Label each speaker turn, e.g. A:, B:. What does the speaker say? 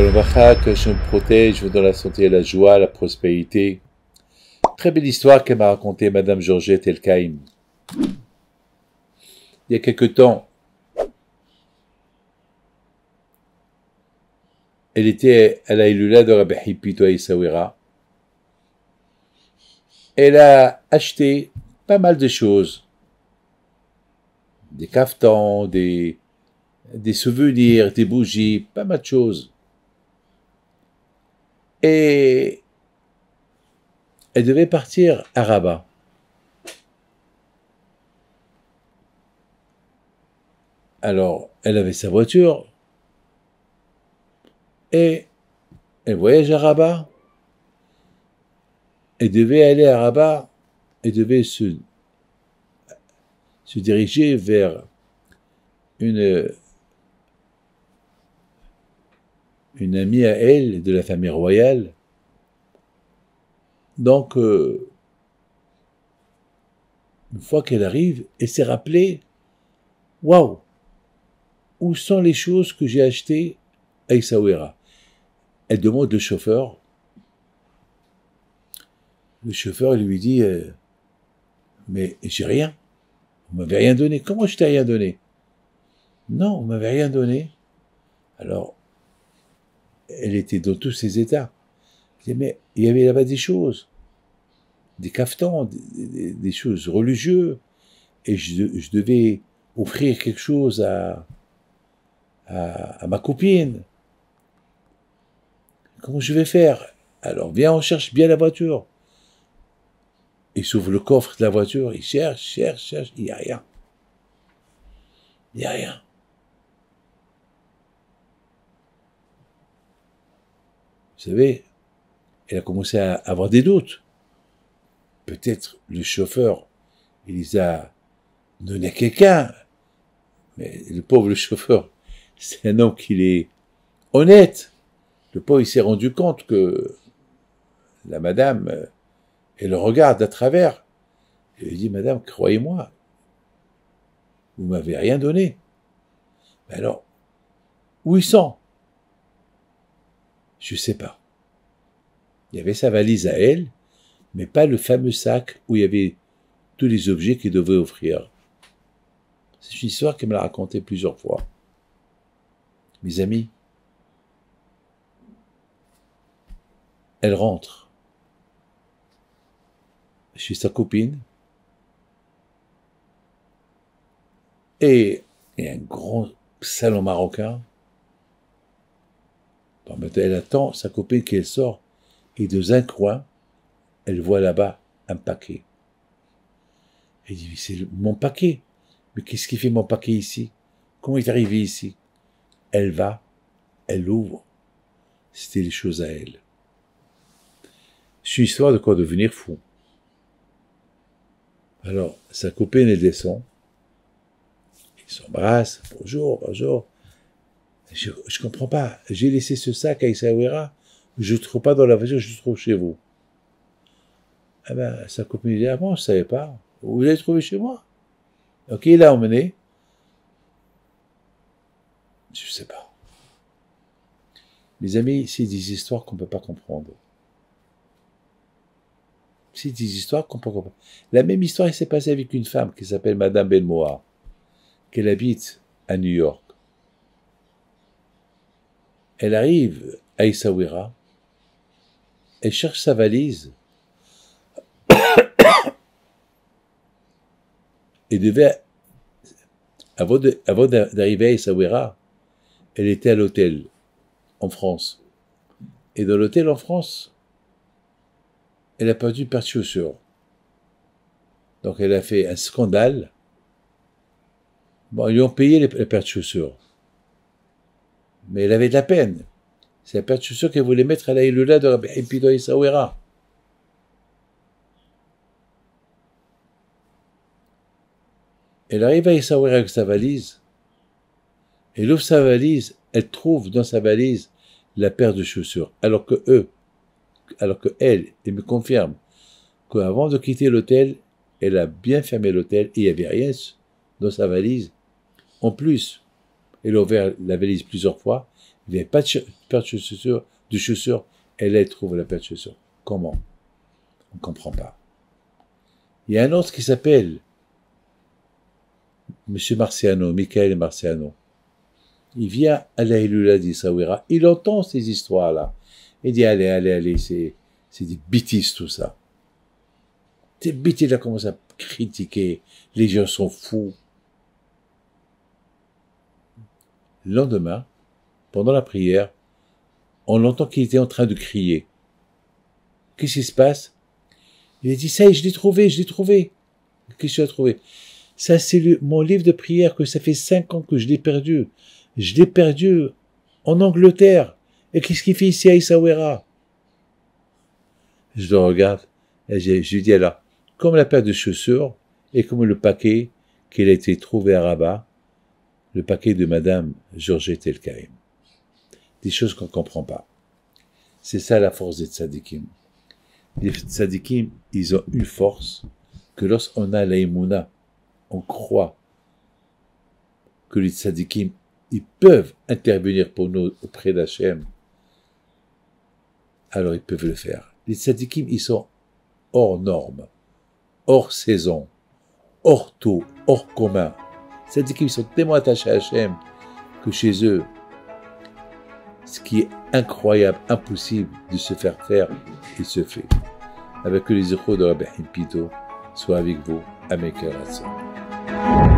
A: Shalom Bacha, que je me protège, je veux dans la santé, la joie, la prospérité. Très belle histoire qu'elle m'a racontée Madame Georgette Elkaïm. Il y a quelque temps, elle était à la Ilula de Rabbi Hipito à Essaouira. Elle a acheté pas mal de choses. Des caftans, des souvenirs, des bougies, pas mal de choses. Et elle devait partir à Rabat. Alors, elle avait sa voiture et elle voyage à Rabat. Elle devait aller à Rabat et devait se diriger vers une amie à elle de la famille royale. Donc, une fois qu'elle arrive, elle s'est rappelée, waouh, où sont les choses que j'ai achetées à Essaouira? Elle demande le chauffeur. Le chauffeur lui dit, mais j'ai rien. Vous m'avez rien donné. Comment je t'ai rien donné? Non, vous m'avez rien donné. Alors, elle était dans tous ses états. Elle dit, mais il y avait là-bas des choses, des caftans, des choses religieuses, et je devais offrir quelque chose à ma copine. Comment je vais faire? Alors, viens, on cherche bien la voiture. Il s'ouvre le coffre de la voiture, il cherche, il n'y a rien. Il n'y a rien. Vous savez, elle a commencé à avoir des doutes. Peut-être le chauffeur, il les a donnés à quelqu'un. Mais le pauvre chauffeur, c'est un homme qui est honnête. Le pauvre, il s'est rendu compte que la madame, elle le regarde à travers. Elle lui dit, madame, croyez-moi, vous m'avez rien donné. Mais alors, où ils sont? Je sais pas. Il y avait sa valise à elle, mais pas le fameux sac où il y avait tous les objets qu'il devait offrir. C'est une histoire qu'elle me l'a racontée plusieurs fois. Mes amis, elle rentre chez sa copine et il y a un grand salon marocain. Elle attend sa copine qu'elle sort et dans un coin, elle voit là-bas un paquet. Elle dit, c'est mon paquet. Mais qu'est-ce qui fait mon paquet ici? Comment il est arrivé ici? Elle va, elle l'ouvre. C'était les choses à elle. C'est une histoire de quoi devenir fou. Alors, sa copine, elle descend. Ils s'embrassent. Bonjour, bonjour. Je comprends pas. J'ai laissé ce sac à Essaouira. Je ne trouve pas dans la voiture, je le trouve chez vous. Ah ben, sa copine dit, ah bon, je ne savais pas. Vous l'avez trouvé chez moi? Ok, il l'a emmené. Je ne sais pas. Mes amis, c'est des histoires qu'on ne peut pas comprendre. C'est des histoires qu'on peut comprendre. La même histoire, il s'est passée avec une femme qui s'appelle Madame Belmoa, qu'elle habite à New York. Elle arrive à Essaouira, elle cherche sa valise, et devait, avant d'arriver à Essaouira, elle était à l'hôtel en France. Et dans l'hôtel en France, elle a perdu une paire de chaussures. Donc elle a fait un scandale. Bon, ils lui ont payé les paires de chaussures. Mais elle avait de la peine. C'est la paire de chaussures qu'elle voulait mettre à la Ilula de Rabbi Hipito Essaouira. Elle arrive à Essaouira avec sa valise. Elle ouvre sa valise. Elle trouve dans sa valise la paire de chaussures. Alors que elle me confirme qu'avant de quitter l'hôtel, elle a bien fermé l'hôtel et il n'y avait rien dans sa valise. En plus, Elle a ouvert la valise plusieurs fois. Il n'y avait pas de paire de chaussures. Elle trouve la paire de chaussures. Comment? On ne comprend pas. Il y a un autre qui s'appelle Monsieur Marciano, Michael Marciano. Il vient à la Hilula d'Issaouira. Il entend ces histoires-là. Il dit, allez, c'est des bêtises tout ça. Des bêtises, il a commencé à critiquer. Les gens sont fous. Le lendemain, pendant la prière, on entend qu'il était en train de crier. Qu'est-ce qui se passe? Il a dit, ça y est, je l'ai trouvé. Qu'est-ce que tu as trouvé? Ça, c'est mon livre de prière que ça fait 5 ans que je l'ai perdu. Je l'ai perdu en Angleterre. Et qu'est-ce qu'il fait ici à Essaouira? Je le regarde et je lui dis alors, comme la paire de chaussures et comme le paquet qu'il a été trouvé à Rabat, le paquet de Madame Georgette El-Kaïm. Des choses qu'on ne comprend pas. C'est ça la force des tzadikim. Les tzadikim, ils ont une force que lorsqu'on a l'aïmouna, on croit que les tzadikim, ils peuvent intervenir pour nous auprès d'Hachem, alors ils peuvent le faire. Les tzadikim, ils sont hors normes, hors saison, hors tout, hors commun. Les tzadikim, ils sont tellement attachés à Hachem que chez eux, ce qui est incroyable, impossible de se faire, il se fait. Avec que les échos de Rabbi Pito soient avec vous, à mes cœurs.